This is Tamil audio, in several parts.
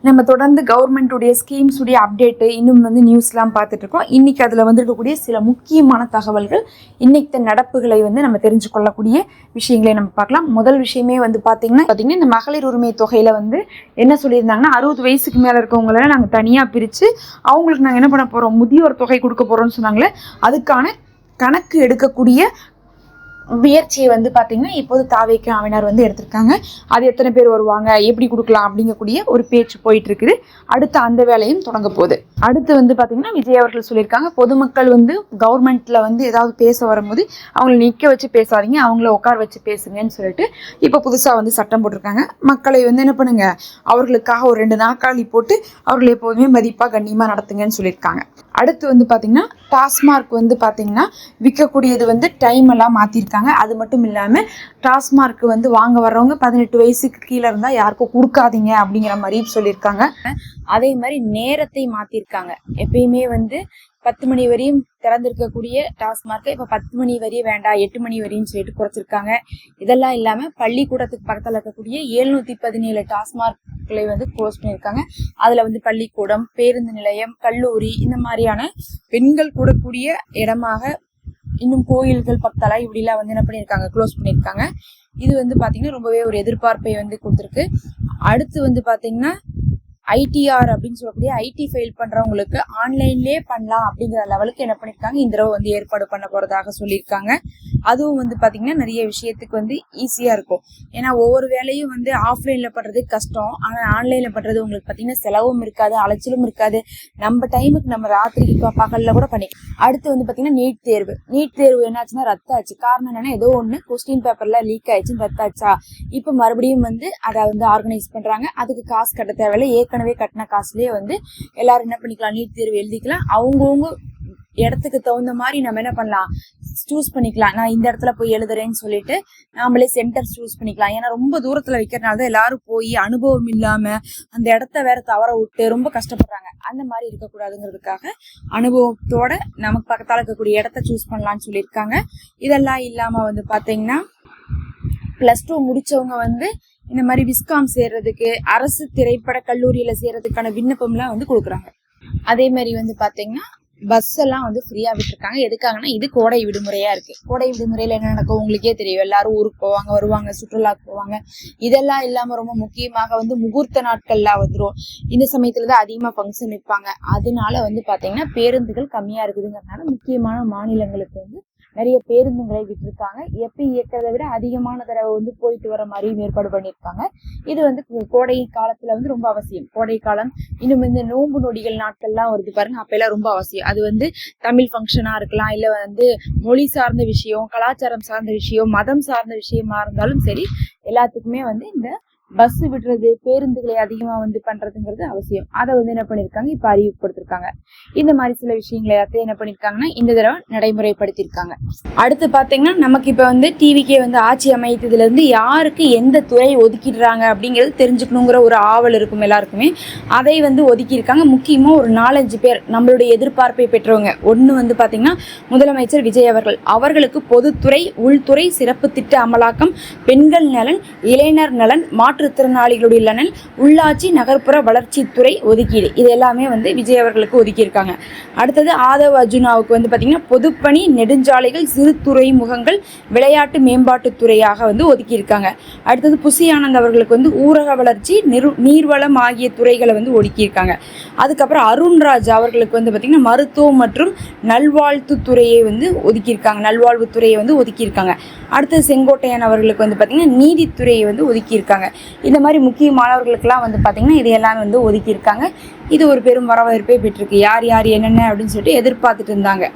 நம்ம தொடர்ந்து கவர்மெண்ட்டுடைய ஸ்கீம்ஸுடைய அப்டேட்டு இன்னும் நியூஸ்லாம் பார்த்துட்டு இருக்கோம். இன்றைக்கி அதில் இருக்கக்கூடிய சில முக்கியமான தகவல்கள், இன்றைக்கி நடப்புகளை நம்ம தெரிஞ்சு கொள்ளக்கூடிய விஷயங்களை நம்ம பார்க்கலாம். முதல் விஷயமே பார்த்திங்கன்னா இந்த மகளிர் உரிமை தொகையில் என்ன சொல்லியிருந்தாங்கன்னா 60 வயசுக்கு மேலே இருக்கவங்கள நாங்கள் தனியாக பிரித்து அவங்களுக்கு நாங்கள் என்ன பண்ண போகிறோம், முதியோர் தொகை கொடுக்க போகிறோம்னு சொன்னாங்களே, அதுக்கான கணக்கு எடுக்கக்கூடிய முயற்சியை பார்த்திங்கன்னா இப்போது தாவேக்கு ஆவினார் எடுத்திருக்காங்க. அது எத்தனை பேர் வருவாங்க, எப்படி கொடுக்கலாம் அப்படிங்கக்கூடிய ஒரு பேச்சு போயிட்டு இருக்குது. அடுத்து அந்த வேலையும் தொடங்க போகுது. அடுத்து பார்த்திங்கன்னா விஜய் அவர்கள் சொல்லியிருக்காங்க, பொதுமக்கள் கவர்மெண்ட்டில் ஏதாவது பேச வரும்போது அவங்கள நிற்க வச்சு பேசாதீங்க, அவங்கள உட்கார வச்சு பேசுங்கன்னு சொல்லிட்டு இப்போ புதுசாக சட்டம் போட்டிருக்காங்க. மக்களை என்ன பண்ணுங்க, அவர்களுக்காக ஒரு 2 நாற்காலி போட்டு அவர்களை எப்போதுமே மதிப்பாக கண்ணியமாக நடத்துங்கன்னு சொல்லியிருக்காங்க. அடுத்து பார்த்திங்கன்னா டாஸ்மார்க் பார்த்திங்கன்னா விற்கக்கூடியது டைம் எல்லாம் மாற்றிருக்காங்க. அது மட்டும் இல்லாமல் டாஸ்மார்க் வாங்க வர்றவங்க 18 வயசுக்கு கீழே இருந்தால் யாருக்கும் கொடுக்காதீங்க அப்படிங்கிற மாதிரி சொல்லியிருக்காங்க. அதே மாதிரி நேரத்தை மாற்றிருக்காங்க. எப்பயுமே 10 மணி வரையும் திறந்திருக்கக்கூடிய டாஸ்மார்க்கை இப்போ 10 மணி வரையும் வேண்டாம், 8 மணி வரையும் சொல்லிட்டு குறைச்சிருக்காங்க. இதெல்லாம் இல்லாமல் பள்ளிக்கூடத்துக்கு பக்கத்தில் இருக்கக்கூடிய 717 டாஸ்மார்க்களை க்ளோஸ் பண்ணியிருக்காங்க. அதில் பள்ளிக்கூடம், பேருந்து நிலையம், கல்லூரி, இந்த மாதிரியான பெண்கள் கூடக்கூடிய இடமாக, இன்னும் கோயில்கள் பக்கத்தில் இப்படிலாம் என்ன பண்ணியிருக்காங்க, க்ளோஸ் பண்ணியிருக்காங்க. இது பார்த்தீங்கன்னா ரொம்பவே ஒரு எதிர்பார்ப்பை கொடுத்துருக்கு. அடுத்து பார்த்தீங்கன்னா ஐடிஆர் அப்படின்னு சொல்லக்கூடிய ஐடி ஃபைல் பண்றவங்களுக்கு ஆன்லைன்லேயே பண்ணலாம் அப்படிங்கிற லெவலுக்கு என்ன பண்ணியிருக்காங்க, இந்த தடவை ஏற்பாடு பண்ண போறதாக சொல்லியிருக்காங்க. அதுவும் பார்த்தீங்கன்னா நிறைய விஷயத்துக்கு ஈஸியா இருக்கும். ஏன்னா ஒவ்வொரு வேலையும் ஆஃப்லைன்ல பண்றது கஷ்டம், ஆனால் ஆன்லைன்ல பண்றது உங்களுக்கு பார்த்தீங்கன்னா செலவும் இருக்காது, அலைச்சலும் இருக்காது. நம்ம டைமுக்கு நம்ம ராத்திரிக்கு பகல்ல கூட பண்ணிக்கலாம். அடுத்து பார்த்தீங்கன்னா நீட் தேர்வு என்னாச்சுன்னா ரத்தாச்சு. காரணம் என்னன்னா ஏதோ ஒன்று கொஸ்டின் பேப்பர்ல லீக் ஆயிடுச்சுன்னு ரத்தாச்சா. இப்போ மறுபடியும் அதை ஆர்கனைஸ் பண்றாங்க. அதுக்கு காசு கட்ட தேவையில்லை, ஏற்கனவே கட்டின காசுலயே எல்லாரும் என்ன பண்ணிக்கலாம், நீட் தேர்வு எழுதிக்கலாம். அவங்கவுங்க இடத்துக்கு தகுந்த மாதிரி நம்ம என்ன பண்ணலாம், சூஸ் பண்ணிக்கலாம். நான் இந்த இடத்துல போய் எழுதுறேன்னு சொல்லிட்டு நாமளே சென்டர் சூஸ் பண்ணிக்கலாம். ஏன்னா ரொம்ப தூரத்துல வைக்கிறதுனால தான் எல்லாரும் போய் அனுபவம் இல்லாம அந்த இடத்த வேற தவற விட்டு ரொம்ப கஷ்டப்படுறாங்க. அந்த மாதிரி இருக்கக்கூடாதுங்கிறதுக்காக அனுபவத்தோட நமக்கு பக்கத்தால இருக்கக்கூடிய இடத்த சூஸ் பண்ணலாம்னு சொல்லியிருக்காங்க. இதெல்லாம் இல்லாம பாத்தீங்கன்னா +2 முடிச்சவங்க இந்த மாதிரி விஸ்காம் சேர்றதுக்கு, அரசு திரைப்பட கல்லூரியில சேர்றதுக்கான விண்ணப்பம்லாம் கொடுக்குறாங்க. அதே மாதிரி பாத்தீங்கன்னா பஸ் எல்லாம் ஃப்ரீயா விட்டுருக்காங்க. எதுக்காகனா இது கோடை விடுமுறையா இருக்கு. கோடை விடுமுறையில என்ன நடக்கும் உங்களுக்கே தெரியும். எல்லாரும் ஊருக்கு போவாங்க, வருவாங்க, சுற்றுலாக்கு போவாங்க. இதெல்லாம் இல்லாம ரொம்ப முக்கியமாக முகூர்த்த நாட்கள்லாம் வந்துடும். இந்த சமயத்துலதான் அதிகமா ஃபங்க்ஷன் வைப்பாங்க. அதனால பாத்தீங்கன்னா பேருந்துகள் கம்மியா இருக்குதுங்கிறதுனால முக்கியமான மாநிலங்களுக்கு நிறைய பேருந்துகளை விட்டுருக்காங்க. எப்பயும் இயக்கிறத விட அதிகமான தடவை போயிட்டு வர மாதிரியும் ஏற்பாடு பண்ணியிருக்காங்க. இது கோடை காலத்துல ரொம்ப அவசியம். கோடை காலம் இன்னும் இந்த நோன்பு நொடிகள் நாட்கள்லாம் வருது பாருங்க, அப்ப எல்லாம் ரொம்ப அவசியம். அது தமிழ் ஃபங்க்ஷனா இருக்கலாம், இல்ல மொழி சார்ந்த விஷயம், கலாச்சாரம் சார்ந்த விஷயம், மதம் சார்ந்த விஷயமா இருந்தாலும் சரி, எல்லாத்துக்குமே இந்த பஸ் விடுறது, பேருந்துகளை அதிகமா பண்றதுங்கிறது அவசியம். அதை என்ன பண்ணிருக்காங்க, இப்ப அறிவிப்படுத்திருக்காங்க. இந்த மாதிரி சில விஷயங்களை எல்லாத்தையும் என்ன பண்ணிருக்காங்கன்னா இந்த தடவை நடைமுறைப்படுத்திருக்காங்க. அடுத்து பாத்தீங்கன்னா நமக்கு இப்ப டிவிக்கே ஆட்சி அமைத்ததுல இருந்து யாருக்கு எந்த துறை ஒதுக்கிடுறாங்க அப்படிங்கிறது தெரிஞ்சுக்கணுங்கிற ஒரு ஆவல் இருக்கும் எல்லாருக்குமே. அதை ஒதுக்கி இருக்காங்க. முக்கியமா ஒரு 4-5 பேர் நம்மளுடைய எதிர்பார்ப்பை பெற்றவங்க. ஒண்ணு பாத்தீங்கன்னா முதலமைச்சர் விஜய் அவர்களுக்கு பொதுத்துறை, உள்துறை, சிறப்பு திட்ட அமலாக்கம், பெண்கள் நலன், இளைஞர் நலன், மாற்றுத்திறனாளிகளுடைய நலன், உள்ளாட்சி நகர்ப்புற வளர்ச்சித்துறை ஒதுக்கீடு, இது எல்லாமே விஜய் அவர்களுக்கு ஒதுக்கி இருக்காங்க. அடுத்தது ஆதவ் அர்ஜுனாவுக்கு பாத்தீங்கன்னா பொதுப்பணி, நெடுஞ்சாலைகள், சிறு துறைமுகங்கள், விளையாட்டு மேம்பாட்டு துறையாக ஒதுக்கி இருக்காங்க. அடுத்தது புசி ஆனந்த் அவர்களுக்கு ஊரக வளர்ச்சி, நீர்வளம் ஆகிய துறைகளை ஒதுக்கி இருக்காங்க. அதுக்கப்புறம் அருண்ராஜ் அவர்களுக்கு பாத்தீங்கன்னா மருத்துவம் மற்றும் நல்வாழ்வு துறையை ஒதுக்கி இருக்காங்க. நல்வாழ்வு துறையை ஒதுக்கி இருக்காங்க. அடுத்தது செங்கோட்டையன் அவர்களுக்கு பாத்தீங்கன்னா நீதித்துறையை ஒதுக்கி இருக்காங்க. இந்த மாதிரி முக்கியமானவர்களுக்கெல்லாம் பாத்தீங்கன்னா இது எல்லாம் ஒதுக்கி இருக்காங்க. இது ஒரு பெரும் வரவேற்பை பெற்றிருக்கு. யார் யார் என்னென்ன அப்படின்னு சொல்லிட்டு எதிர்பார்த்துட்டு இருந்தாங்க.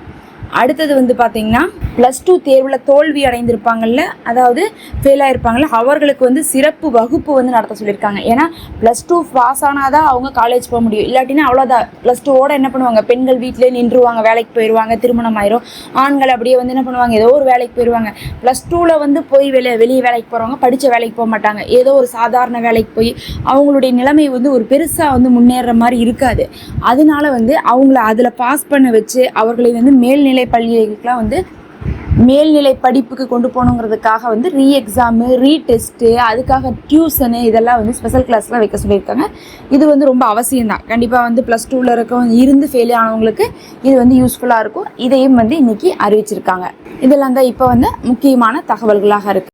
அடுத்தது பாத்தீங்கன்னா +2 தேர்வுல தோல்வி அடைந்திருப்பாங்கல்ல, அதாவது ஃபெயில் ஆயிருப்பாங்கல்ல, அவர்களுக்கு சிறப்பு வகுப்பு நடத்த சொல்லியிருக்காங்க. ஏன்னா +2 பாஸ் ஆனாதான் அவங்க காலேஜ் போக முடியும். இல்லாட்டினா அவ்வளோதான், +2ஓட என்ன பண்ணுவாங்க, பெண்கள் வீட்டிலே நின்றுவாங்க, வேலைக்கு போயிடுவாங்க, திருமணம் ஆயிரும். ஆண்கள் அப்படியே என்ன பண்ணுவாங்க, ஏதோ ஒரு வேலைக்கு போயிடுவாங்க. +2ல போய் வெளியே வேலைக்கு போறவங்க படிச்ச வேலைக்கு போக மாட்டாங்க. ஏதோ ஒரு சாதாரண வேலைக்கு போய் அவங்களுடைய நிலைமை ஒரு பெருசா முன்னேற மாதிரி இருக்காது. அதனால அவங்கள அதுல பாஸ் பண்ண வச்சு அவர்களை மேல்நிலை பள்ளிகளுக்குலாம் மேல்நிலை படிப்புக்கு கொண்டு போகணுங்கிறதுக்காக வந்து ரீ எக்ஸாமு, ரீடெஸ்ட்டு, அதுக்காக டியூஷனு இதெல்லாம் வந்து ஸ்பெஷல் கிளாஸ்லாம் வைக்க சொல்லியிருக்காங்க. இது வந்து ரொம்ப அவசியம்தான். கண்டிப்பாக வந்து ப்ளஸ் டூவில் இருந்து ஃபெயில் ஆனவங்களுக்கு இது வந்து யூஸ்ஃபுல்லாக இருக்கும். இதையும் வந்து இன்றைக்கி அறிவிச்சிருக்காங்க. இதெல்லாம் தான் இப்போ வந்து முக்கியமான தகவல்களாக இருக்குது.